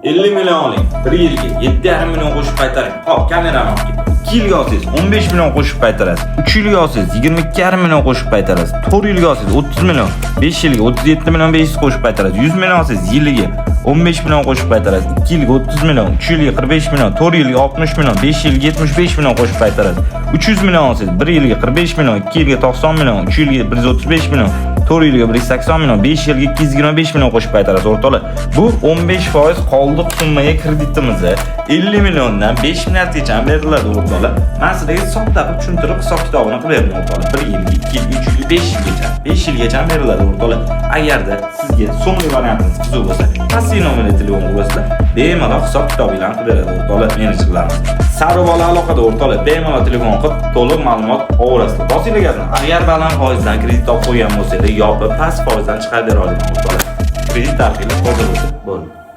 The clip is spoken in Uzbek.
50 million oling. 1 yilga 7,5 million qo'shib qaytaring. Hop, kamerani olib ket. 2 yilga olsangiz 15 million qo'shib qaytarasiz. 3 yilga olsangiz 22,5 million qo'shib qaytarasiz. 4 yilga olsangiz 30 million, 5 yilga 37 million 500 qo'shib qaytarasiz. 100 million olsangiz yiliga 15 million qo'shib qaytarasiz. 2 yilga 30 million, 3 yilga 45 million, 4 yilga 60 million, 5 yilga 75 million qo'shib qaytarasiz. 300 million olsangiz 1 yilga 45 million, 2 yilga 90 million, 3 yilga 135 million, 4 yilga 180 million, 5 yilga 225 million qo'shib qaytarasiz o'rtoqlar. Bu 15% qoldiq summaga kreditimizni 50 milliondan 5 milliardgacha beriladi o'rtoqlar. Men sizlarga hisobda qilib tushuntirib hisob kitobini qilib beraman o'rtoqlar. 1 yilga, 2 yilga, 3 yilga, 5 yilgacha. 5 yilgacha beriladi o'rtoqlar. Agarda sizga so'nggi variantingiz qiziq bo'lsa, passiv nomerli telefon urasizlar. Bemalol hisob kitobinglarni qilib beradi o'rtoqlar menejerlarimiz. Sarbola aloqada o'rtoqlar bemalol telefon qilib to'liq ma'lumot olasizlar. Bosinglar gazni. Agar baland foizdan kredit olib qo'ygan bo'lsangiz, yopib past foizdan chiqarib bera olaman o'rtoqlar. Kredit tarixini hozir bo'ldi.